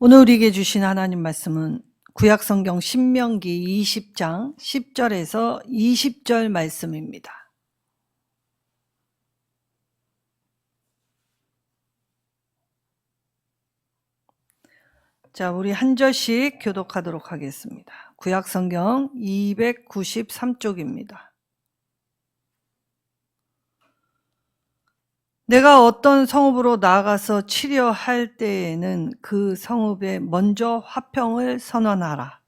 오늘 우리에게 주신 하나님 말씀은 구약성경 신명기 20장 10절에서 20절 말씀입니다. 자, 우리 한 절씩 교독하도록 하겠습니다. 구약성경 293쪽입니다. 내가 어떤 성읍으로 나아가서 치려 할 때에는 그 성읍에 먼저 화평을 선언하라.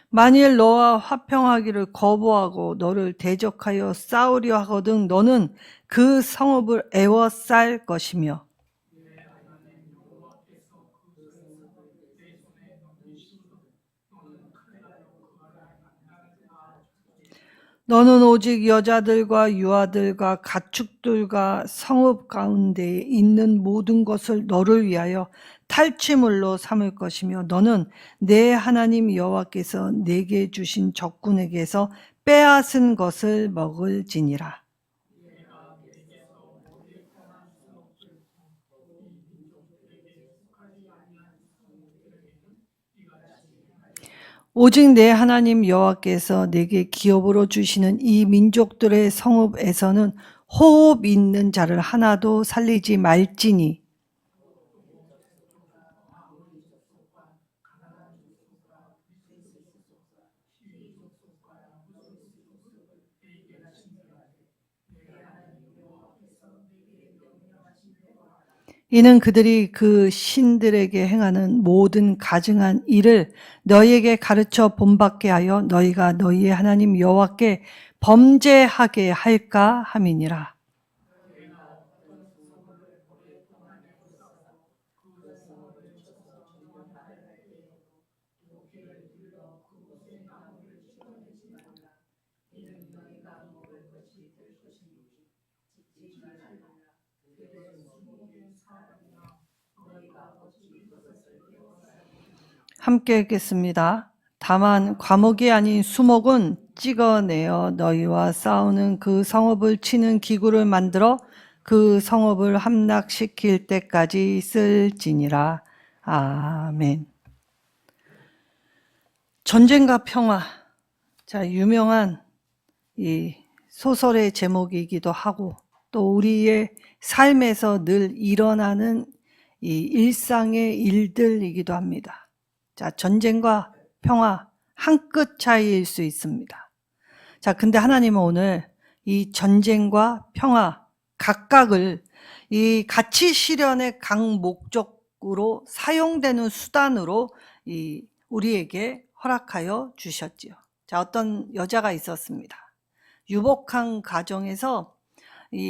만일 너와 화평하기를 거부하고 너를 대적하여 싸우려 하거든 너는 그 성읍을 애워쌀 것이며 너는 오직 여자들과 유아들과 가축들과 성읍 가운데에 있는 모든 것을 너를 위하여 탈취물로 삼을 것이며 너는 내 하나님 여호와께서 내게 주신 적군에게서 빼앗은 것을 먹을지니라. 오직 내 하나님 여호와께서 내게 기업으로 주시는 이 민족들의 성읍에서는 호흡 있는 자를 하나도 살리지 말지니 이는 그들이 그 신들에게 행하는 모든 가증한 일을 너희에게 가르쳐 본받게 하여 너희가 너희의 하나님 여호와께 범죄하게 할까 함이니라. 함께 읽겠습니다. 다만 과목이 아닌 수목은 찍어내어 너희와 싸우는 그 성읍을 치는 기구를 만들어 그 성읍을 함락시킬 때까지 쓸지니라. 아멘. 전쟁과 평화. 자, 유명한 이 소설의 제목이기도 하고 또 우리의 삶에서 늘 일어나는 이 일상의 일들이기도 합니다. 자, 전쟁과 평화 한 끗 차이일 수 있습니다. 자, 근데 하나님은 오늘 이 전쟁과 평화 각각을 이 가치 실현의 각 목적으로 사용되는 수단으로 우리에게 허락하여 주셨지요. 자, 어떤 여자가 있었습니다. 유복한 가정에서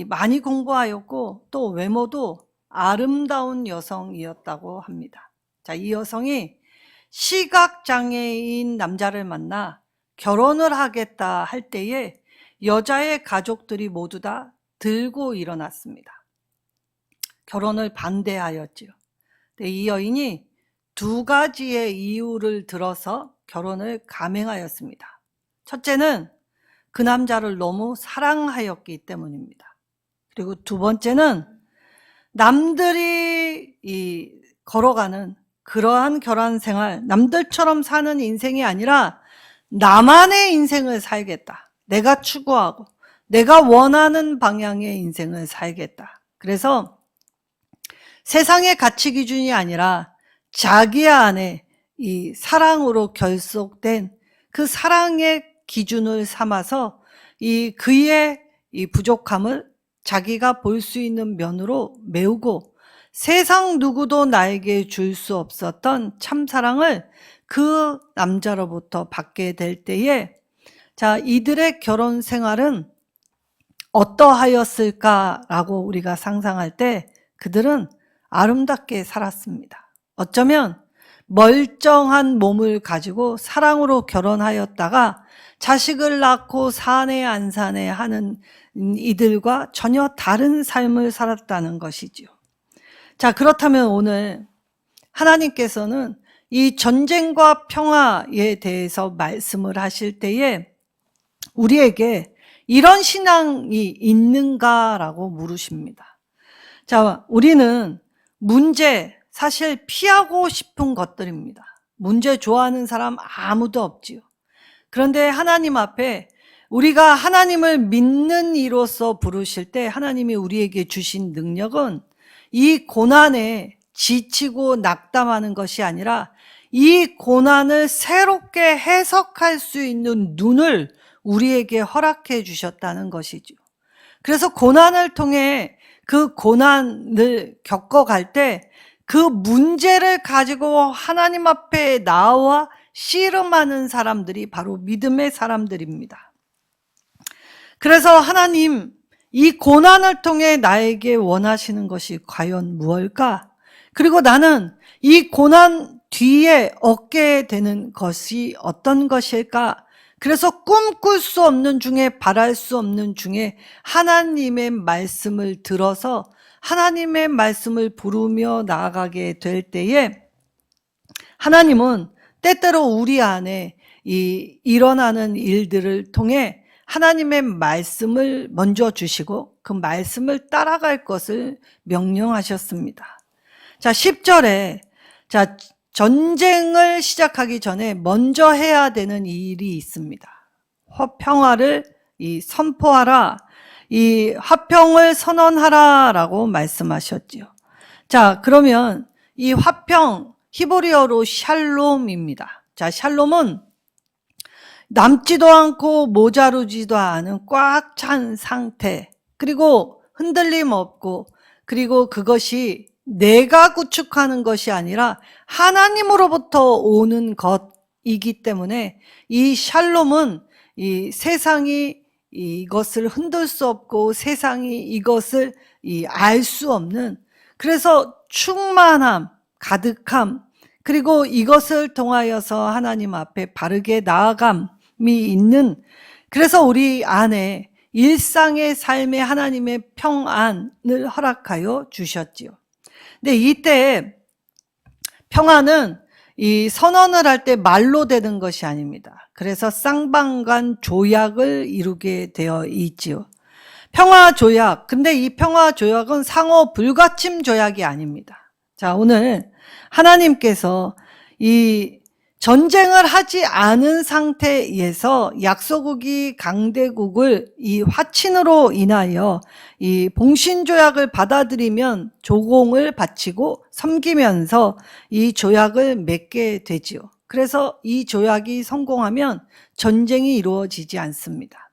많이 공부하였고 또 외모도 아름다운 여성이었다고 합니다. 자, 이 여성이 시각장애인 남자를 만나 결혼을 하겠다 할 때에 여자의 가족들이 모두 다 들고 일어났습니다. 결혼을 반대하였지요. 이 여인이 두 가지의 이유를 들어서 결혼을 감행하였습니다. 첫째는 그 남자를 너무 사랑하였기 때문입니다. 그리고 두 번째는 남들이 걸어가는 그러한 결혼 생활, 남들처럼 사는 인생이 아니라 나만의 인생을 살겠다. 내가 추구하고 내가 원하는 방향의 인생을 살겠다. 그래서 세상의 가치 기준이 아니라 자기 안에 이 사랑으로 결속된 그 사랑의 기준을 삼아서 그의 이 부족함을 자기가 볼 수 있는 면으로 메우고 세상 누구도 나에게 줄 수 없었던 참사랑을 그 남자로부터 받게 될 때에 자, 이들의 결혼 생활은 어떠하였을까라고 우리가 상상할 때 그들은 아름답게 살았습니다. 어쩌면 멀쩡한 몸을 가지고 사랑으로 결혼하였다가 자식을 낳고 사내 안 사내 하는 이들과 전혀 다른 삶을 살았다는 것이지요. 자, 그렇다면 오늘 하나님께서는 이 전쟁과 평화에 대해서 말씀을 하실 때에 우리에게 이런 신앙이 있는가라고 물으십니다. 자, 우리는 문제, 사실 피하고 싶은 것들입니다. 문제 좋아하는 사람 아무도 없지요. 그런데 하나님 앞에 우리가 하나님을 믿는 이로서 부르실 때 하나님이 우리에게 주신 능력은 이 고난에 지치고 낙담하는 것이 아니라 이 고난을 새롭게 해석할 수 있는 눈을 우리에게 허락해 주셨다는 것이죠. 그래서 고난을 통해 그 고난을 겪어갈 때 그 문제를 가지고 하나님 앞에 나와 씨름하는 사람들이 바로 믿음의 사람들입니다. 그래서 하나님, 이 고난을 통해 나에게 원하시는 것이 과연 무엇일까? 그리고 나는 이 고난 뒤에 얻게 되는 것이 어떤 것일까? 그래서 꿈꿀 수 없는 중에, 바랄 수 없는 중에 하나님의 말씀을 들어서 하나님의 말씀을 부르며 나아가게 될 때에 하나님은 때때로 우리 안에 일어나는 일들을 통해 하나님의 말씀을 먼저 주시고 그 말씀을 따라갈 것을 명령하셨습니다. 자, 10절에 자, 전쟁을 시작하기 전에 먼저 해야 되는 일이 있습니다. 평화를 선포하라, 이 화평을 선언하라라고 말씀하셨지요. 자, 그러면 이 화평, 히브리어로 샬롬입니다. 자, 샬롬은 남지도 않고 모자르지도 않은 꽉 찬 상태, 그리고 흔들림 없고, 그리고 그것이 내가 구축하는 것이 아니라 하나님으로부터 오는 것이기 때문에 이 샬롬은 이 세상이 이것을 흔들 수 없고 세상이 이것을 알 수 없는, 그래서 충만함, 가득함, 그리고 이것을 통하여서 하나님 앞에 바르게 나아감이 있는, 그래서 우리 안에 일상의 삶에 하나님의 평안을 허락하여 주셨지요. 근데 이때 평안은 이 선언을 할 때 말로 되는 것이 아닙니다. 그래서 쌍방간 조약을 이루게 되어 있지요. 평화 조약. 근데 이 평화 조약은 상호 불가침 조약이 아닙니다. 자, 오늘 하나님께서 이 전쟁을 하지 않은 상태에서 약소국이 강대국을 이 화친으로 인하여 이 봉신조약을 받아들이면 조공을 바치고 섬기면서 이 조약을 맺게 되지요. 그래서 이 조약이 성공하면 전쟁이 이루어지지 않습니다.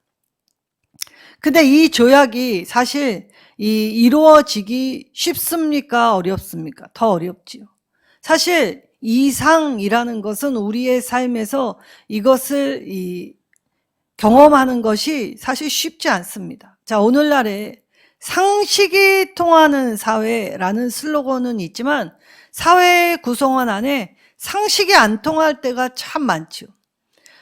근데 이 조약이 사실 이루어지기 쉽습니까? 어렵습니까? 더 어렵지요. 사실 이상이라는 것은 우리의 삶에서 이것을 경험하는 것이 사실 쉽지 않습니다. 자, 오늘날에 상식이 통하는 사회라는 슬로건은 있지만 사회 구성원 안에 상식이 안 통할 때가 참 많죠.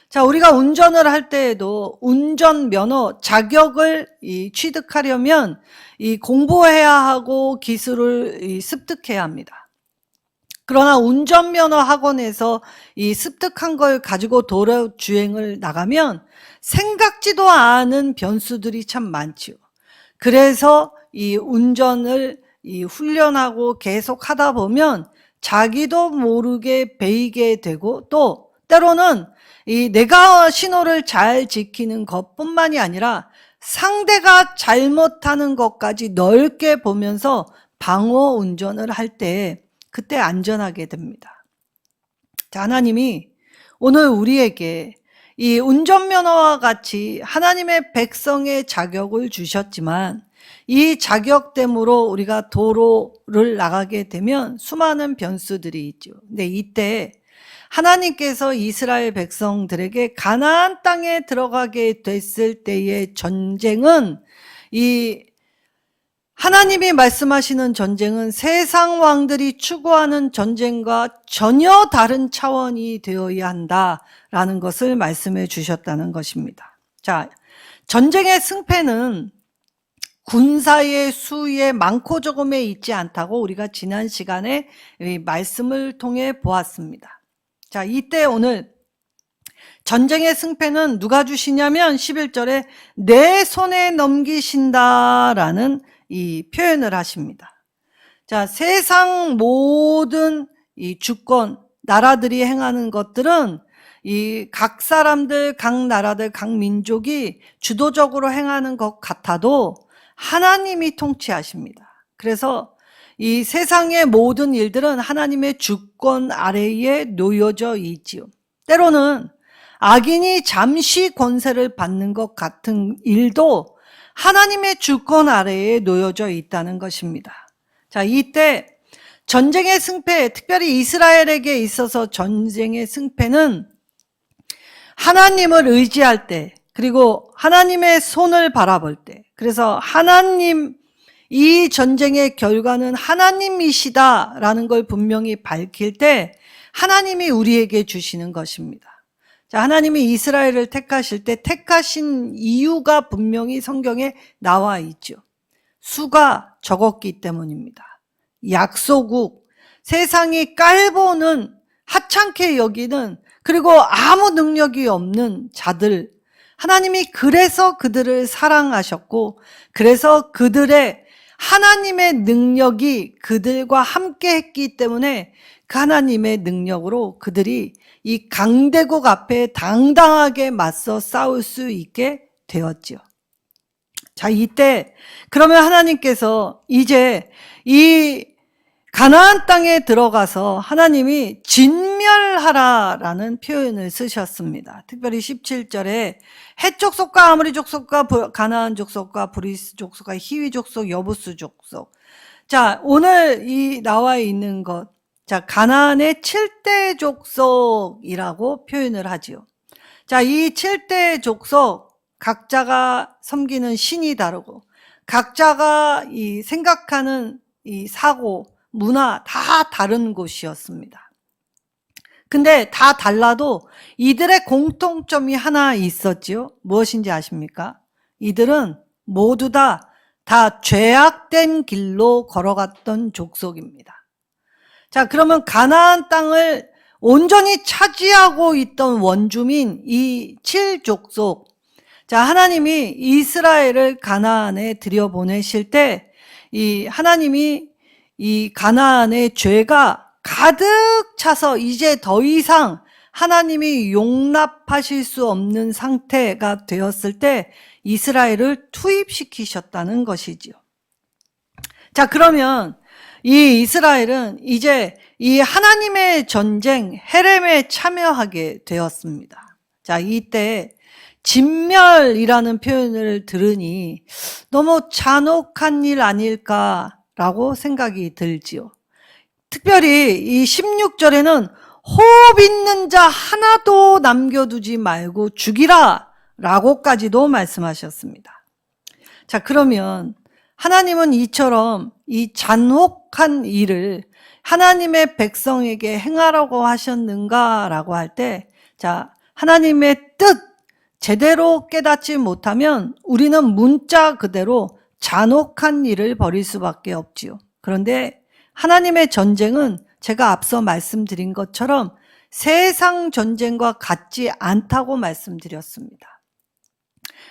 자, 우리가 운전을 할 때에도 운전면허 자격을 취득하려면 공부해야 하고 기술을 습득해야 합니다. 그러나 운전면허 학원에서 습득한 걸 가지고 도로 주행을 나가면 생각지도 않은 변수들이 참 많지요. 그래서 이 운전을 훈련하고 계속 하다 보면 자기도 모르게 배이게 되고, 또 때로는 내가 신호를 잘 지키는 것뿐만이 아니라 상대가 잘못하는 것까지 넓게 보면서 방어 운전을 할 때 그때 안전하게 됩니다. 자, 하나님이 오늘 우리에게 이 운전면허와 같이 하나님의 백성의 자격을 주셨지만 이 자격됨으로 우리가 도로를 나가게 되면 수많은 변수들이 있죠. 근데 이때 하나님께서 이스라엘 백성들에게 가나안 땅에 들어가게 됐을 때의 전쟁은 하나님이 말씀하시는 전쟁은 세상 왕들이 추구하는 전쟁과 전혀 다른 차원이 되어야 한다라는 것을 말씀해 주셨다는 것입니다. 자, 전쟁의 승패는 군사의 수에 많고 적음에 있지 않다고 우리가 지난 시간에 말씀을 통해 보았습니다. 자, 이때 오늘 전쟁의 승패는 누가 주시냐면 11절에 내 손에 넘기신다라는 이 표현을 하십니다. 자, 세상 모든 이 주권, 나라들이 행하는 것들은 이 각 사람들, 각 나라들, 각 민족이 주도적으로 행하는 것 같아도 하나님이 통치하십니다. 그래서 이 세상의 모든 일들은 하나님의 주권 아래에 놓여져 있지요. 때로는 악인이 잠시 권세를 받는 것 같은 일도 하나님의 주권 아래에 놓여져 있다는 것입니다. 자, 이때 전쟁의 승패, 특별히 이스라엘에게 있어서 전쟁의 승패는 하나님을 의지할 때, 그리고 하나님의 손을 바라볼 때, 그래서 하나님, 이 전쟁의 결과는 하나님이시다라는 걸 분명히 밝힐 때 하나님이 우리에게 주시는 것입니다. 자, 하나님이 이스라엘을 택하실 때 택하신 이유가 분명히 성경에 나와 있죠. 수가 적었기 때문입니다. 약소국, 세상이 깔보는, 하찮게 여기는, 그리고 아무 능력이 없는 자들, 하나님이 그래서 그들을 사랑하셨고, 그래서 그들의 하나님의 능력이 그들과 함께 했기 때문에 그 하나님의 능력으로 그들이 이 강대국 앞에 당당하게 맞서 싸울 수 있게 되었죠. 자, 이때 그러면 하나님께서 이제 이 가나안 땅에 들어가서 하나님이 진멸하라라는 표현을 쓰셨습니다. 특별히 17절에 헷 족속과 아모리 족속과 가나안 족속과 브리스 족속과 히위 족속, 여부스 족속. 자, 오늘 이 나와 있는 것, 자, 가나안의 7대 족속이라고 표현을 하지요. 자, 이 7대 족속 각자가 섬기는 신이 다르고 각자가 이 생각하는 이 사고, 문화 다 다른 곳이었습니다. 근데 다 달라도 이들의 공통점이 하나 있었지요. 무엇인지 아십니까? 이들은 모두 다 죄악된 길로 걸어갔던 족속입니다. 자, 그러면 가나안 땅을 온전히 차지하고 있던 원주민 이 7족속. 자, 하나님이 이스라엘을 가나안에 들여보내실 때 이 하나님이 이 가나안의 죄가 가득 차서 이제 더 이상 하나님이 용납하실 수 없는 상태가 되었을 때 이스라엘을 투입시키셨다는 것이지요. 자, 그러면 이 이스라엘은 이제 이 하나님의 전쟁 헤렘에 참여하게 되었습니다. 자, 이때 진멸이라는 표현을 들으니 너무 잔혹한 일 아닐까라고 생각이 들지요. 특별히 이 16절에는 호흡 있는 자 하나도 남겨두지 말고 죽이라 라고까지도 말씀하셨습니다. 자, 그러면 하나님은 이처럼 이 잔혹한 일을 하나님의 백성에게 행하라고 하셨는가라고 할 때, 자, 하나님의 뜻 제대로 깨닫지 못하면 우리는 문자 그대로 잔혹한 일을 벌일 수밖에 없지요. 그런데 하나님의 전쟁은 제가 앞서 말씀드린 것처럼 세상 전쟁과 같지 않다고 말씀드렸습니다.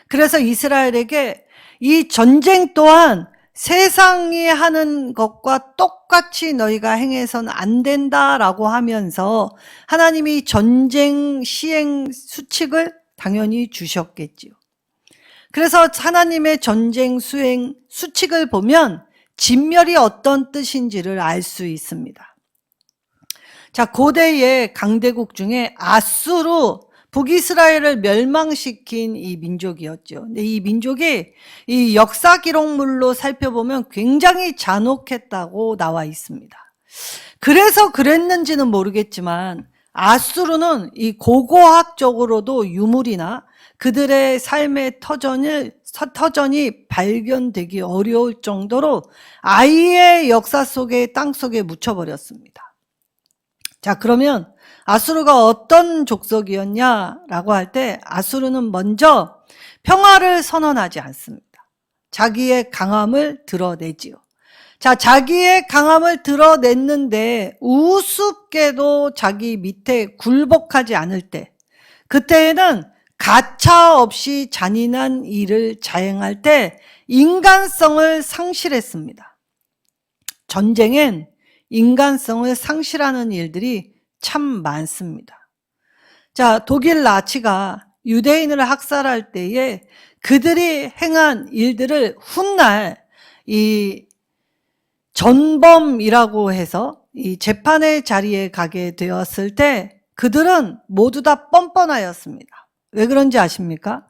그래서 이스라엘에게 이 전쟁 또한 세상이 하는 것과 똑같이 너희가 행해서는 안 된다라고 하면서 하나님이 전쟁 시행 수칙을 당연히 주셨겠지요. 그래서 하나님의 전쟁 수행 수칙을 보면 진멸이 어떤 뜻인지를 알 수 있습니다. 자, 고대의 강대국 중에 아수르, 북이스라엘을 멸망시킨 이 민족이었죠. 근데 이 민족이 이 역사 기록물로 살펴보면 굉장히 잔혹했다고 나와 있습니다. 그래서 그랬는지는 모르겠지만 아수르는 이 고고학적으로도 유물이나 그들의 삶의 터전이 발견되기 어려울 정도로 아예 역사 속에 땅 속에 묻혀버렸습니다. 자, 그러면 아수르가 어떤 족속이었냐라고 할 때 아수르는 먼저 평화를 선언하지 않습니다. 자기의 강함을 드러내지요. 자, 자기의 강함을 드러냈는데 우습게도 자기 밑에 굴복하지 않을 때, 그때에는 가차 없이 잔인한 일을 자행할 때 인간성을 상실했습니다. 전쟁엔 인간성을 상실하는 일들이 참 많습니다. 자, 독일 나치가 유대인을 학살할 때에 그들이 행한 일들을 훗날 이 전범이라고 해서 이 재판의 자리에 가게 되었을 때 그들은 모두 다 뻔뻔하였습니다. 왜 그런지 아십니까?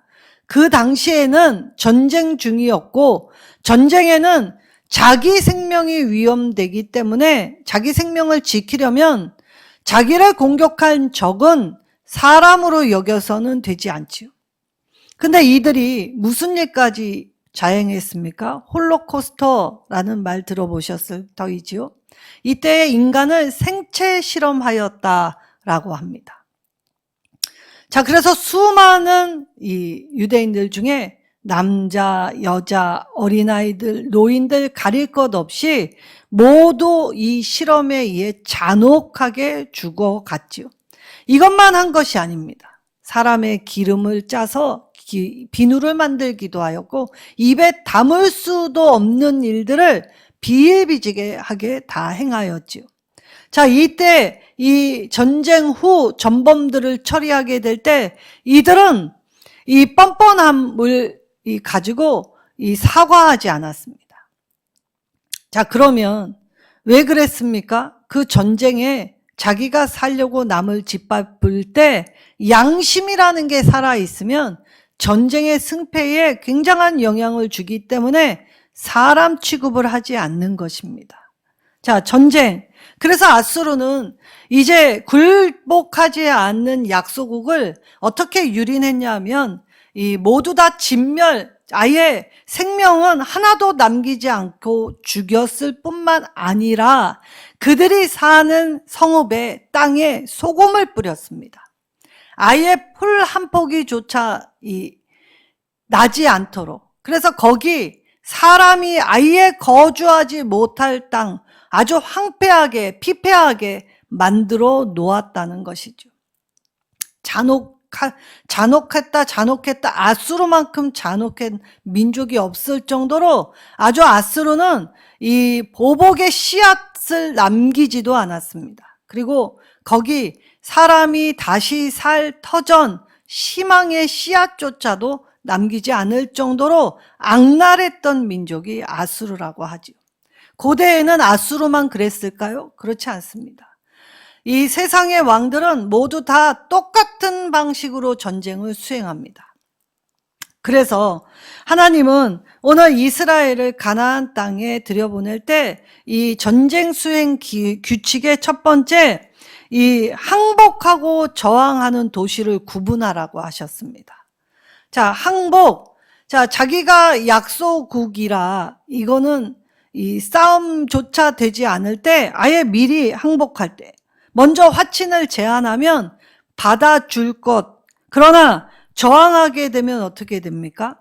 그 당시에는 전쟁 중이었고 전쟁에는 자기 생명이 위험되기 때문에 자기 생명을 지키려면 자기를 공격한 적은 사람으로 여겨서는 되지 않지요. 근데 이들이 무슨 일까지 자행했습니까? 홀로코스터라는 말 들어보셨을 터이지요. 이때 인간을 생체 실험하였다라고 합니다. 자, 그래서 수많은 이 유대인들 중에 남자, 여자, 어린아이들, 노인들 가릴 것 없이 모두 이 실험에 의해 잔혹하게 죽어갔지요. 이것만 한 것이 아닙니다. 사람의 기름을 짜서 비누를 만들기도 하였고 입에 담을 수도 없는 일들을 비일비재하게 하게 다 행하였지요. 자, 이때 이 전쟁 후 전범들을 처리하게 될 때 이들은 이 뻔뻔함을 가지고 사과하지 않았습니다. 자, 그러면 왜 그랬습니까? 그 전쟁에 자기가 살려고 남을 짓밟을 때 양심이라는 게 살아있으면 전쟁의 승패에 굉장한 영향을 주기 때문에 사람 취급을 하지 않는 것입니다. 자, 전쟁. 그래서 아수르는 이제 굴복하지 않는 약소국을 어떻게 유린했냐면 모두 다 진멸, 아예 생명은 하나도 남기지 않고 죽였을 뿐만 아니라 그들이 사는 성읍의 땅에 소금을 뿌렸습니다. 아예 풀 한 포기조차 나지 않도록. 그래서 거기 사람이 아예 거주하지 못할 땅, 아주 황폐하게 피폐하게 만들어 놓았다는 것이죠. 잔혹했다. 아수르만큼 잔혹한 민족이 없을 정도로 아주 아수르는 이 보복의 씨앗을 남기지도 않았습니다. 그리고 거기 사람이 다시 살 터전, 희망의 씨앗조차도 남기지 않을 정도로 악랄했던 민족이 아수르라고 하죠. 고대에는 아수르만 그랬을까요? 그렇지 않습니다. 이 세상의 왕들은 모두 다 똑같은 방식으로 전쟁을 수행합니다. 그래서 하나님은 오늘 이스라엘을 가나안 땅에 들여보낼 때 이 전쟁 수행 규칙의 첫 번째, 이 항복하고 저항하는 도시를 구분하라고 하셨습니다. 자, 항복. 자, 자기가 약소국이라 이거는 이 싸움조차 되지 않을 때 아예 미리 항복할 때 먼저 화친을 제안하면 받아줄 것. 그러나 저항하게 되면 어떻게 됩니까?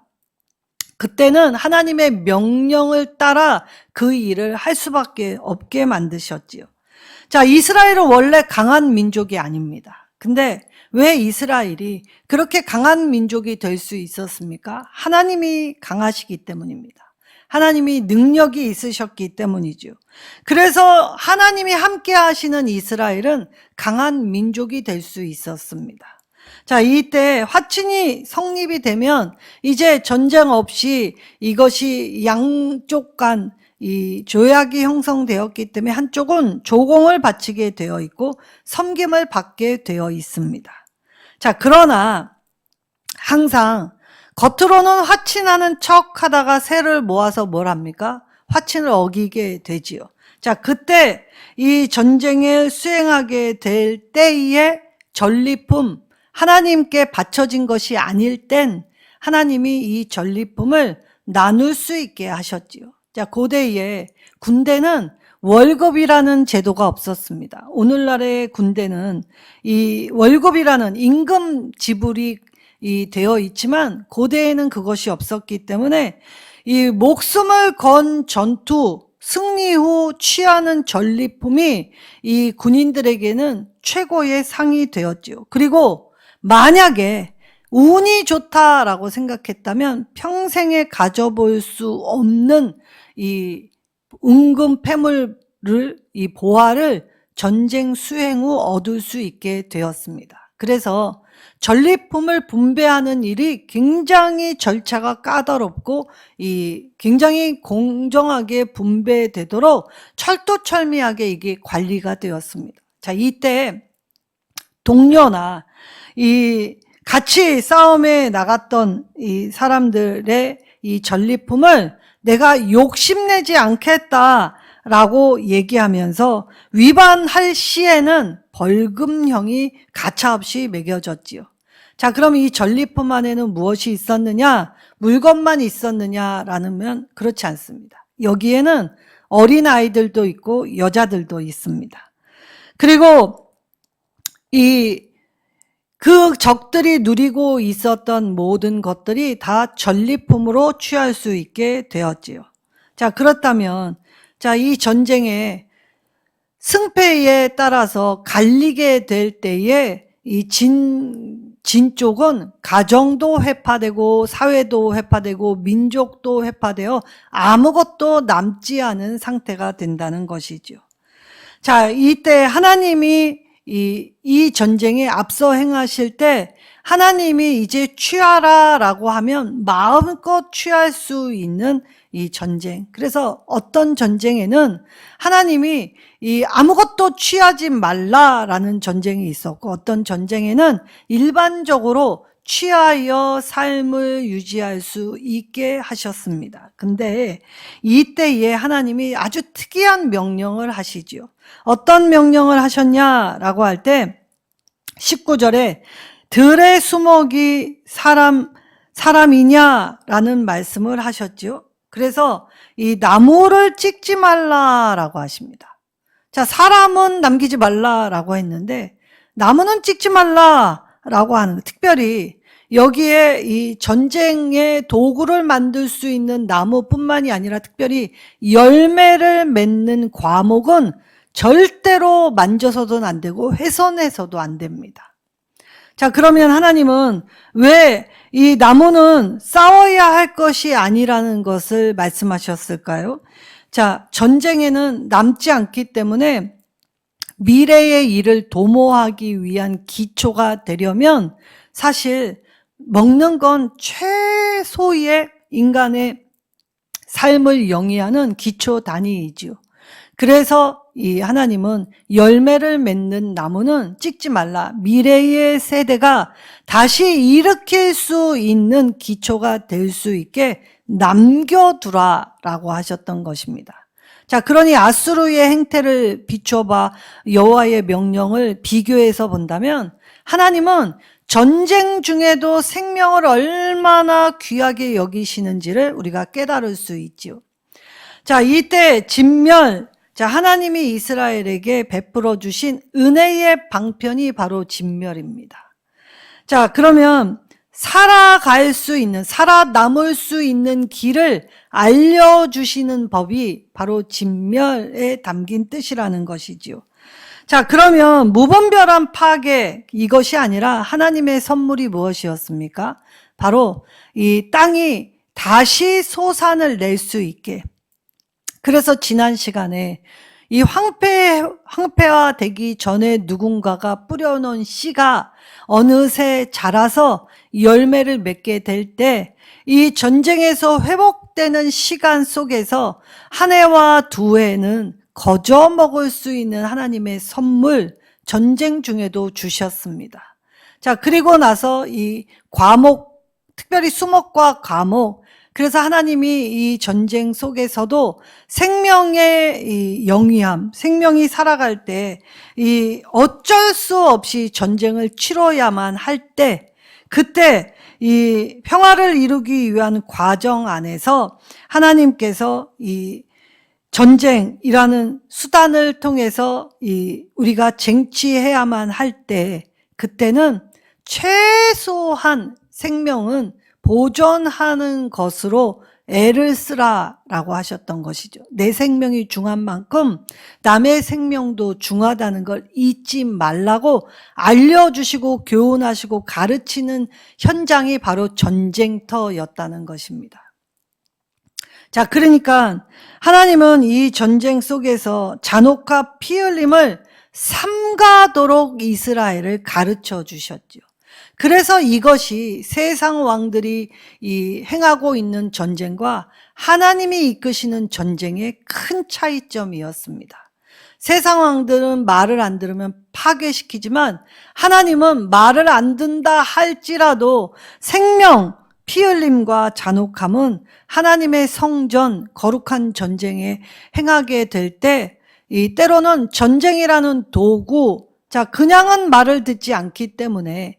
그때는 하나님의 명령을 따라 그 일을 할 수밖에 없게 만드셨지요. 자, 이스라엘은 원래 강한 민족이 아닙니다. 근데 왜 이스라엘이 그렇게 강한 민족이 될 수 있었습니까? 하나님이 강하시기 때문입니다. 하나님이 능력이 있으셨기 때문이죠. 그래서 하나님이 함께 하시는 이스라엘은 강한 민족이 될 수 있었습니다. 자, 이때 화친이 성립이 되면 이제 전쟁 없이 이것이 양쪽 간 이 조약이 형성되었기 때문에 한쪽은 조공을 바치게 되어 있고 섬김을 받게 되어 있습니다. 자, 그러나 항상 겉으로는 화친하는 척 하다가 새를 모아서 뭘 합니까? 화친을 어기게 되지요. 자, 그때 이 전쟁을 수행하게 될 때에 전리품, 하나님께 바쳐진 것이 아닐 땐 하나님이 이 전리품을 나눌 수 있게 하셨지요. 자, 고대에 군대는 월급이라는 제도가 없었습니다. 오늘날의 군대는 이 월급이라는 임금 지불이 되어 있지만 고대에는 그것이 없었기 때문에 이 목숨을 건 전투, 승리 후 취하는 전리품이 이 군인들에게는 최고의 상이 되었지요. 그리고 만약에 운이 좋다라고 생각했다면 평생에 가져볼 수 없는 이 은금 패물을, 이 보화를 전쟁 수행 후 얻을 수 있게 되었습니다. 그래서 전리품을 분배하는 일이 굉장히 절차가 까다롭고 굉장히 공정하게 분배되도록 철두철미하게 이게 관리가 되었습니다. 자, 이때 동료나 같이 싸움에 나갔던 이 사람들의 이 전리품을 내가 욕심내지 않겠다라고 얘기하면서 위반할 시에는 벌금형이 가차없이 매겨졌지요. 자, 그럼 이 전리품 안에는 무엇이 있었느냐? 물건만 있었느냐라면 그렇지 않습니다. 여기에는 어린아이들도 있고 여자들도 있습니다. 그리고 그 적들이 누리고 있었던 모든 것들이 다 전리품으로 취할 수 있게 되었지요. 자, 그렇다면 이 전쟁의 승패에 따라서 갈리게 될 때에 이 진 쪽은 가정도 회파되고 사회도 회파되고 민족도 회파되어 아무것도 남지 않은 상태가 된다는 것이죠. 자, 이때 하나님이 이 전쟁에 앞서 행하실 때 하나님이 이제 취하라라고 하면 마음껏 취할 수 있는 이 전쟁. 그래서 어떤 전쟁에는 하나님이 아무것도 취하지 말라라는 전쟁이 있었고, 어떤 전쟁에는 일반적으로 취하여 삶을 유지할 수 있게 하셨습니다. 근데 이때에 하나님이 아주 특이한 명령을 하시지요. 어떤 명령을 하셨냐라고 할 때 19절에 들의 수목이 사람이냐라는 말씀을 하셨지요. 그래서 이 나무를 찍지 말라라고 하십니다. 자, 사람은 남기지 말라라고 했는데 나무는 찍지 말라라고 하는, 특별히 여기에 이 전쟁의 도구를 만들 수 있는 나무뿐만이 아니라 특별히 열매를 맺는 과목은 절대로 만져서도 안 되고 훼손해서도 안 됩니다. 자, 그러면 하나님은 왜 이 나무는 싸워야 할 것이 아니라는 것을 말씀하셨을까요? 자, 전쟁에는 남지 않기 때문에 미래의 일을 도모하기 위한 기초가 되려면 사실 먹는 건 최소의 인간의 삶을 영위하는 기초 단위이지요. 그래서 이 하나님은 열매를 맺는 나무는 찍지 말라. 미래의 세대가 다시 일으킬 수 있는 기초가 될 수 있게 남겨두라라고 하셨던 것입니다. 자, 그러니 아수르의 행태를 비춰봐 여호와의 명령을 비교해서 본다면 하나님은 전쟁 중에도 생명을 얼마나 귀하게 여기시는지를 우리가 깨달을 수 있지요. 자, 이때 진멸, 자, 하나님이 이스라엘에게 베풀어 주신 은혜의 방편이 바로 진멸입니다. 자, 그러면 살아남을 수 있는 길을 알려주시는 법이 바로 진멸에 담긴 뜻이라는 것이지요. 자, 그러면 무분별한 파괴, 이것이 아니라 하나님의 선물이 무엇이었습니까? 바로 이 땅이 다시 소산을 낼 수 있게. 그래서 지난 시간에 이 황폐화되기 전에 누군가가 뿌려놓은 씨가 어느새 자라서 열매를 맺게 될 때 이 전쟁에서 회복되는 시간 속에서 한 해와 두 해는 거저 먹을 수 있는 하나님의 선물, 전쟁 중에도 주셨습니다. 자, 그리고 나서 이 과목, 특별히 수목과 과목, 그래서 하나님이 이 전쟁 속에서도 생명의 이 영위함, 생명이 살아갈 때 이 어쩔 수 없이 전쟁을 치러야만 할 때, 그때 이 평화를 이루기 위한 과정 안에서 하나님께서 이 전쟁이라는 수단을 통해서 우리가 쟁취해야만 할 때, 그때는 최소한 생명은 보존하는 것으로 애를 쓰라라고 하셨던 것이죠. 내 생명이 중한 만큼 남의 생명도 중하다는 걸 잊지 말라고 알려주시고 교훈하시고 가르치는 현장이 바로 전쟁터였다는 것입니다. 자, 그러니까 하나님은 이 전쟁 속에서 잔혹과 피 흘림을 삼가도록 이스라엘을 가르쳐 주셨죠. 그래서 이것이 세상 왕들이 행하고 있는 전쟁과 하나님이 이끄시는 전쟁의 큰 차이점이었습니다. 세상 왕들은 말을 안 들으면 파괴시키지만 하나님은 말을 안 듣는다 할지라도 생명, 피 흘림과 잔혹함은 하나님의 성전, 거룩한 전쟁에 행하게 될 때, 때로는 전쟁이라는 도구, 자, 그냥은 말을 듣지 않기 때문에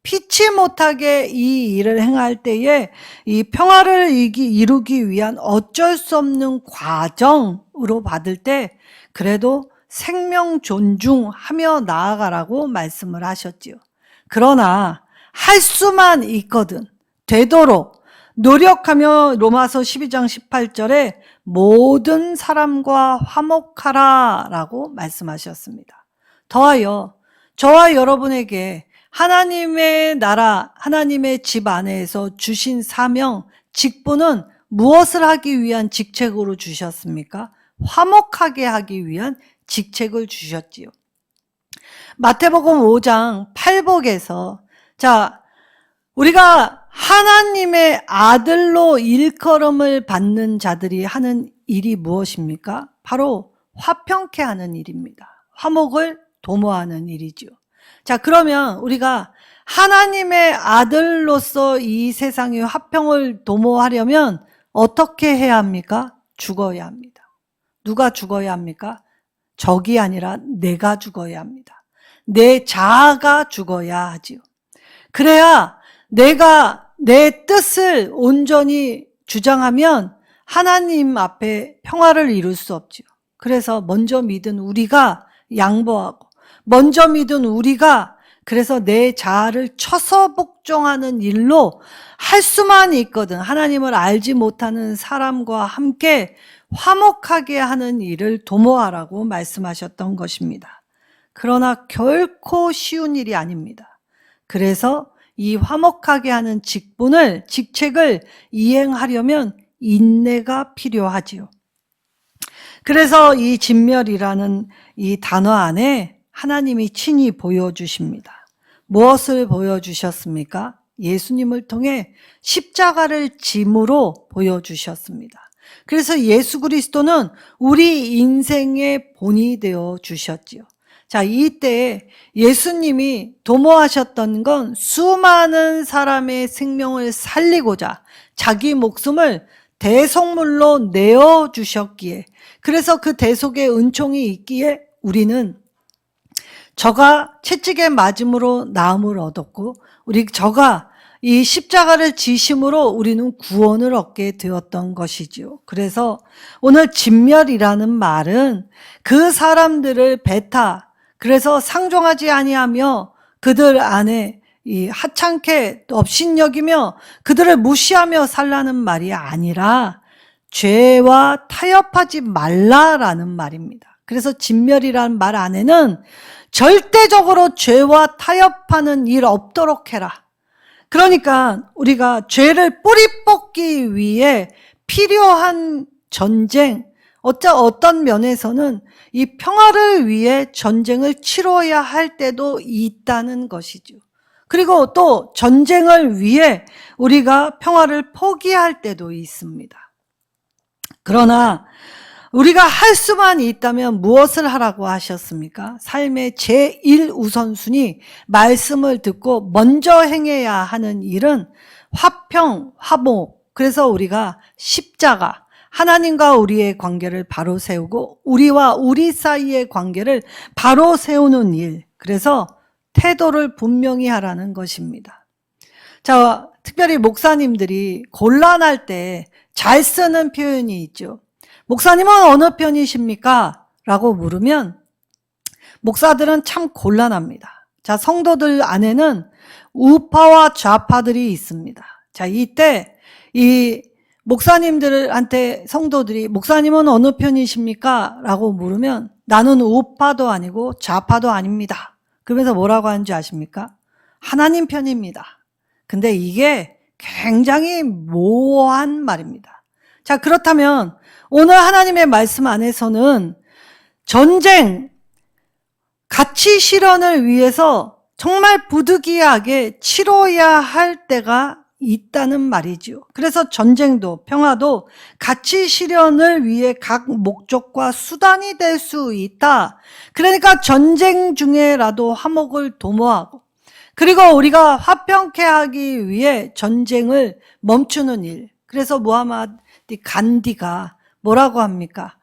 피치 못하게 이 일을 행할 때에 이 평화를 이루기 위한 어쩔 수 없는 과정으로 받을 때 그래도 생명 존중하며 나아가라고 말씀을 하셨지요. 그러나 할 수만 있거든 되도록 노력하며 로마서 12장 18절에 모든 사람과 화목하라 라고 말씀하셨습니다. 더하여 저와 여러분에게 하나님의 나라, 하나님의 집 안에서 주신 사명, 직분은 무엇을 하기 위한 직책으로 주셨습니까? 화목하게 하기 위한 직책을 주셨지요. 마태복음 5장 8복에서 자, 우리가 하나님의 아들로 일컬음을 받는 자들이 하는 일이 무엇입니까? 바로 화평케 하는 일입니다. 화목을 도모하는 일이죠. 자, 그러면 우리가 하나님의 아들로서 이 세상의 화평을 도모하려면 어떻게 해야 합니까? 죽어야 합니다. 누가 죽어야 합니까? 적이 아니라 내가 죽어야 합니다. 내 자아가 죽어야 하지요. 그래야 내가 내 뜻을 온전히 주장하면 하나님 앞에 평화를 이룰 수 없지요. 그래서 먼저 믿은 우리가 양보하고 먼저 믿은 우리가 그래서 내 자아를 쳐서 복종하는 일로 할 수만 있거든 하나님을 알지 못하는 사람과 함께 화목하게 하는 일을 도모하라고 말씀하셨던 것입니다. 그러나 결코 쉬운 일이 아닙니다. 그래서 이 화목하게 하는 직책을 이행하려면 인내가 필요하지요. 그래서 이 진멸이라는 이 단어 안에 하나님이 친히 보여주십니다. 무엇을 보여주셨습니까? 예수님을 통해 십자가를 짐으로 보여주셨습니다. 그래서 예수 그리스도는 우리 인생의 본이 되어 주셨지요. 자, 이때 예수님이 도모하셨던 건 수많은 사람의 생명을 살리고자 자기 목숨을 대속물로 내어주셨기에 그래서 그 대속의 은총이 있기에 우리는 저가 채찍에 맞음으로 나음을 얻었고 저가 이 십자가를 지심으로 우리는 구원을 얻게 되었던 것이죠. 그래서 오늘 진멸이라는 말은 그 사람들을 그래서 상종하지 아니하며 그들 안에 이 하찮게 업신여기며 그들을 무시하며 살라는 말이 아니라 죄와 타협하지 말라라는 말입니다. 그래서 진멸이라는 말 안에는 절대적으로 죄와 타협하는 일 없도록 해라. 그러니까 우리가 죄를 뿌리 뽑기 위해 필요한 전쟁, 어떤 면에서는 이 평화를 위해 전쟁을 치러야 할 때도 있다는 것이죠. 그리고 또 전쟁을 위해 우리가 평화를 포기할 때도 있습니다. 그러나 우리가 할 수만 있다면 무엇을 하라고 하셨습니까? 삶의 제1우선순위 말씀을 듣고 먼저 행해야 하는 일은 화평, 화목. 그래서 우리가 십자가, 하나님과 우리의 관계를 바로 세우고 우리와 우리 사이의 관계를 바로 세우는 일. 그래서 태도를 분명히 하라는 것입니다. 자, 특별히 목사님들이 곤란할 때 잘 쓰는 표현이 있죠. 목사님은 어느 편이십니까? 라고 물으면 목사들은 참 곤란합니다. 자, 성도들 안에는 우파와 좌파들이 있습니다. 자, 이때 이 목사님들한테 성도들이 목사님은 어느 편이십니까? 라고 물으면 나는 우파도 아니고 좌파도 아닙니다. 그러면서 뭐라고 하는지 아십니까? 하나님 편입니다. 근데 이게 굉장히 모호한 말입니다. 자, 그렇다면 오늘 하나님의 말씀 안에서는 전쟁, 가치 실현을 위해서 정말 부득이하게 치러야 할 때가 있다는 말이죠. 그래서 전쟁도 평화도 가치 실현을 위해 각 목적과 수단이 될 수 있다. 그러니까 전쟁 중에라도 화목을 도모하고 그리고 우리가 화평케 하기 위해 전쟁을 멈추는 일. 그래서 무하마드 간디가 뭐라고 합니까?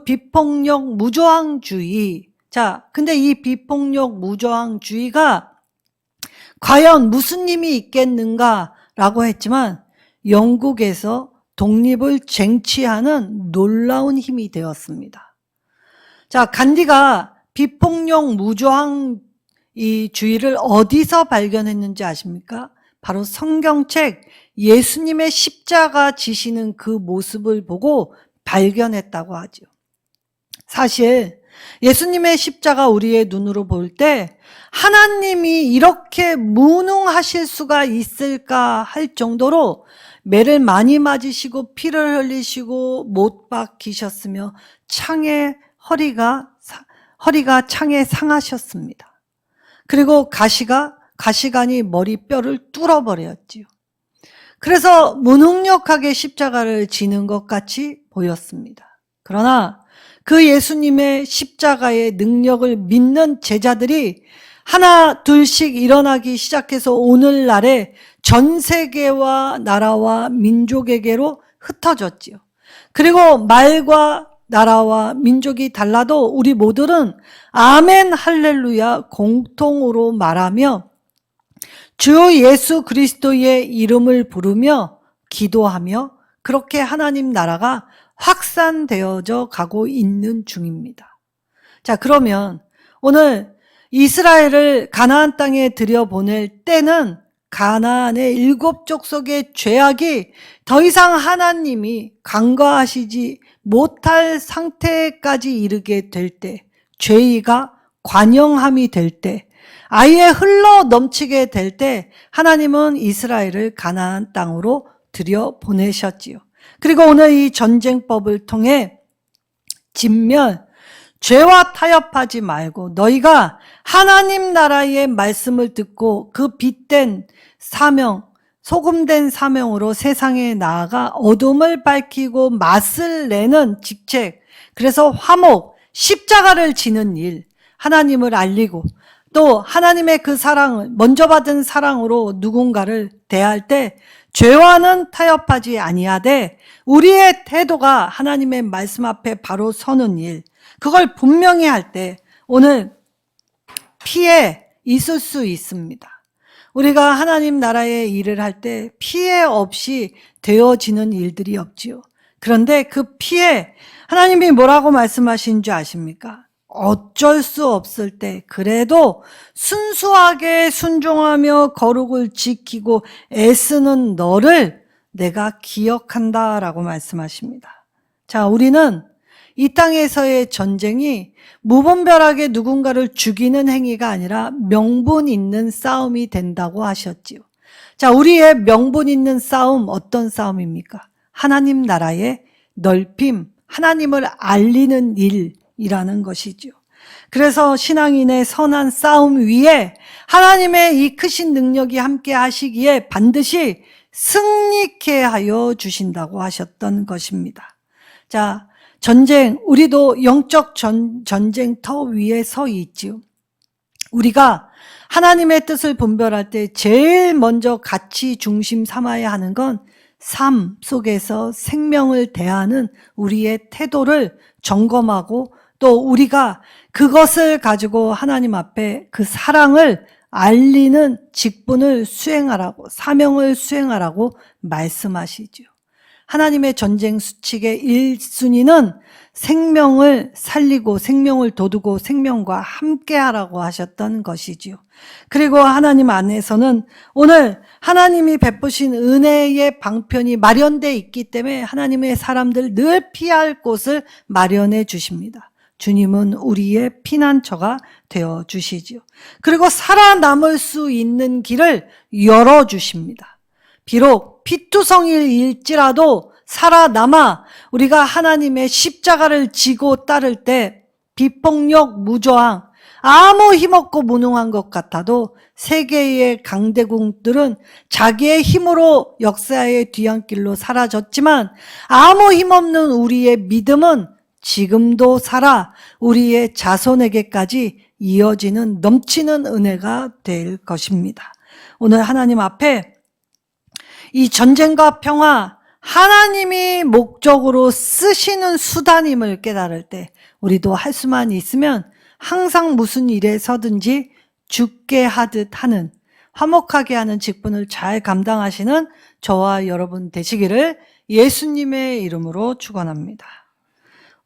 비폭력 무저항주의. 자, 근데 이 비폭력 무저항주의가 과연 무슨 힘이 있겠는가라고 했지만 영국에서 독립을 쟁취하는 놀라운 힘이 되었습니다. 자, 간디가 비폭력 무저항 이 주의를 어디서 발견했는지 아십니까? 바로 성경책 예수님의 십자가 지시는 그 모습을 보고 발견했다고 하죠. 사실 예수님의 십자가 우리의 눈으로 볼 때 하나님이 이렇게 무능하실 수가 있을까 할 정도로 매를 많이 맞으시고 피를 흘리시고 못 박히셨으며 허리가 창에 상하셨습니다. 그리고 가시관이 머리뼈를 뚫어버렸지요. 그래서 무능력하게 십자가를 지는 것 같이 보였습니다. 그러나 그 예수님의 십자가의 능력을 믿는 제자들이 하나 둘씩 일어나기 시작해서 오늘날에 전 세계와 나라와 민족에게로 흩어졌지요. 그리고 말과 나라와 민족이 달라도 우리 모두는 아멘 할렐루야 공통으로 말하며 주 예수 그리스도의 이름을 부르며 기도하며 그렇게 하나님 나라가 확산되어져 가고 있는 중입니다. 자, 그러면 오늘 이스라엘을 가나안 땅에 들여보낼 때는 가나안의 7 족속의 죄악이 더 이상 하나님이 간과하시지 못할 상태까지 이르게 될 때, 죄의가 관영함이 될 때, 아예 흘러 넘치게 될 때 하나님은 이스라엘을 가나안 땅으로 들여보내셨지요. 그리고 오늘 이 전쟁법을 통해 진멸, 죄와 타협하지 말고 너희가 하나님 나라의 말씀을 듣고 그 빛된 사명, 소금된 사명으로 세상에 나아가 어둠을 밝히고 맛을 내는 직책, 그래서 화목, 십자가를 지는 일, 하나님을 알리고 또 하나님의 그 사랑을 먼저 받은 사랑으로 누군가를 대할 때 죄와는 타협하지 아니하되 우리의 태도가 하나님의 말씀 앞에 바로 서는 일, 그걸 분명히 할 때 오늘 피해 있을 수 있습니다. 우리가 하나님 나라의 일을 할 때 피해 없이 되어지는 일들이 없지요. 그런데 그 피해, 하나님이 뭐라고 말씀하신 줄 아십니까? 어쩔 수 없을 때 그래도 순수하게 순종하며 거룩을 지키고 애쓰는 너를 내가 기억한다라고 말씀하십니다. 자, 우리는 이 땅에서의 전쟁이 무분별하게 누군가를 죽이는 행위가 아니라 명분 있는 싸움이 된다고 하셨지요. 자, 우리의 명분 있는 싸움 어떤 싸움입니까? 하나님 나라의 넓힘, 하나님을 알리는 일이라는 것이죠. 그래서 신앙인의 선한 싸움 위에 하나님의 이 크신 능력이 함께 하시기에 반드시 승리케 하여 주신다고 하셨던 것입니다. 자, 전쟁, 우리도 영적 전쟁터 위에 서 있지요. 우리가 하나님의 뜻을 분별할 때 제일 먼저 가치 중심 삼아야 하는 건 삶 속에서 생명을 대하는 우리의 태도를 점검하고 또 우리가 그것을 가지고 하나님 앞에 그 사랑을 알리는 직분을 수행하라고, 사명을 수행하라고 말씀하시죠. 하나님의 전쟁 수칙의 1순위는 생명을 살리고 생명을 돋우고 생명과 함께하라고 하셨던 것이지요. 그리고 하나님 안에서는 오늘 하나님이 베푸신 은혜의 방편이 마련되어 있기 때문에 하나님의 사람들 늘 피할 곳을 마련해 주십니다. 주님은 우리의 피난처가 되어 주시지요. 그리고 살아남을 수 있는 길을 열어주십니다. 비록 피투성일일지라도 살아남아 우리가 하나님의 십자가를 지고 따를 때 비폭력, 무저항, 아무 힘없고 무능한 것 같아도 세계의 강대국들은 자기의 힘으로 역사의 뒤안길로 사라졌지만 아무 힘없는 우리의 믿음은 지금도 살아 우리의 자손에게까지 이어지는 넘치는 은혜가 될 것입니다. 오늘 하나님 앞에 이 전쟁과 평화, 하나님이 목적으로 쓰시는 수단임을 깨달을 때 우리도 할 수만 있으면 항상 무슨 일에 서든지 죽게 하듯 하는, 화목하게 하는 직분을 잘 감당하시는 저와 여러분 되시기를 예수님의 이름으로 축원합니다.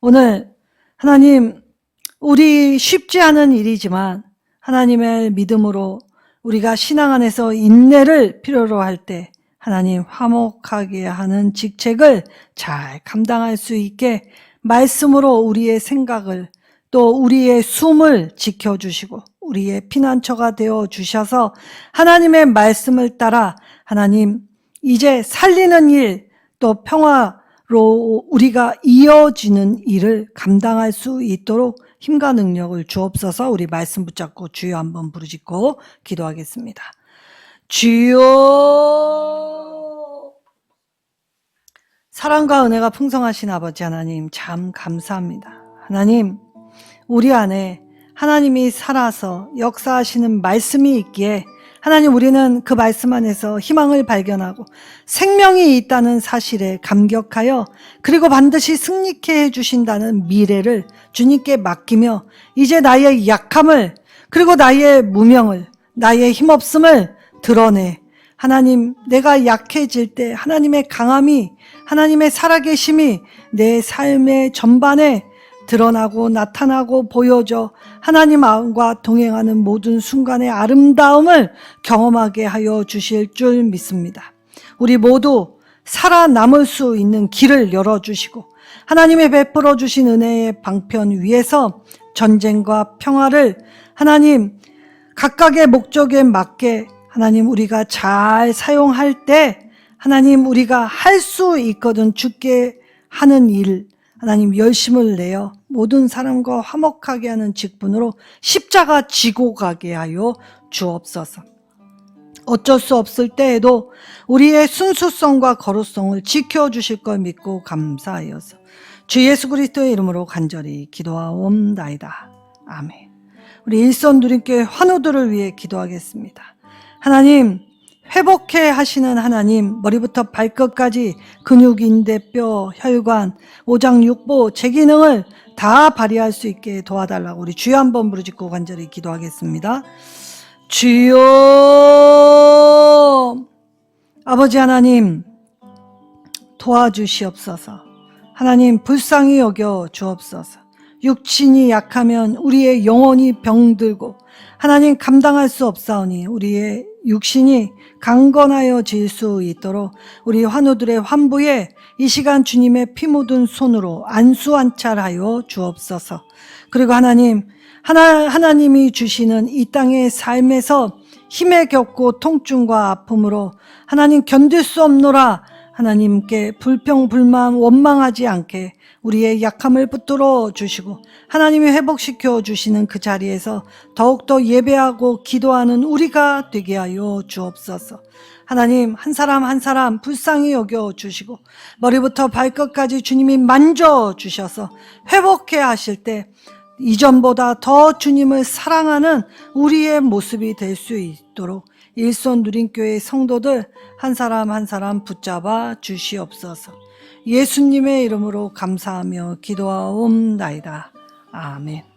오늘 하나님, 우리 쉽지 않은 일이지만 하나님의 믿음으로 우리가 신앙 안에서 인내를 필요로 할 때 하나님 화목하게 하는 직책을 잘 감당할 수 있게 말씀으로 우리의 생각을 또 우리의 숨을 지켜주시고 우리의 피난처가 되어 주셔서 하나님의 말씀을 따라 하나님 이제 살리는 일 또 평화로 우리가 이어지는 일을 감당할 수 있도록 힘과 능력을 주옵소서. 우리 말씀 붙잡고 주여 한번 부르짖고 기도하겠습니다. 주여, 사랑과 은혜가 풍성하신 아버지 하나님 참 감사합니다. 하나님, 우리 안에 하나님이 살아서 역사하시는 말씀이 있기에 하나님 우리는 그 말씀 안에서 희망을 발견하고 생명이 있다는 사실에 감격하여 그리고 반드시 승리케 해주신다는 미래를 주님께 맡기며 이제 나의 약함을 그리고 나의 무명을 나의 힘없음을 드러내 하나님 내가 약해질 때 하나님의 강함이 하나님의 살아계심이 내 삶의 전반에 드러나고 나타나고 보여져 하나님과 동행하는 모든 순간의 아름다움을 경험하게 하여 주실 줄 믿습니다. 우리 모두 살아남을 수 있는 길을 열어주시고 하나님의 베풀어 주신 은혜의 방편 위에서 전쟁과 평화를 하나님 각각의 목적에 맞게 하나님 우리가 잘 사용할 때 하나님 우리가 할 수 있거든 죽게 하는 일 하나님 열심을 내어 모든 사람과 화목하게 하는 직분으로 십자가 지고 가게 하여 주옵소서. 어쩔 수 없을 때에도 우리의 순수성과 거룩성을 지켜주실 걸 믿고 감사하여서 주 예수 그리스도의 이름으로 간절히 기도하옵나이다. 아멘. 우리 일선 누림교회 환우들을 위해 기도하겠습니다. 하나님, 회복해 하시는 하나님, 머리부터 발끝까지 근육, 인대, 뼈, 혈관, 오장, 육부, 제 기능을 다 발휘할 수 있게 도와달라고 우리 주여 한번 부르짖고 간절히 기도하겠습니다. 주여, 아버지 하나님 도와주시옵소서. 하나님 불쌍히 여겨 주옵소서. 육신이 약하면 우리의 영혼이 병들고 하나님 감당할 수 없사오니 우리의 육신이 강건하여질 수 있도록 우리 환우들의 환부에 이 시간 주님의 피 묻은 손으로 안수안찰하여 주옵소서. 그리고 하나님이 주시는 이 땅의 삶에서 힘에 겪고 통증과 아픔으로 하나님 견딜 수 없노라 하나님께 불평불만 원망하지 않게 우리의 약함을 붙들어 주시고 하나님이 회복시켜 주시는 그 자리에서 더욱더 예배하고 기도하는 우리가 되게 하여 주옵소서. 하나님 한 사람 한 사람 불쌍히 여겨 주시고 머리부터 발끝까지 주님이 만져 주셔서 회복해 하실 때 이전보다 더 주님을 사랑하는 우리의 모습이 될 수 있도록 일손 누림교회 성도들 한 사람 한 사람 붙잡아 주시옵소서. 예수님의 이름으로 감사하며 기도하옵나이다. 아멘.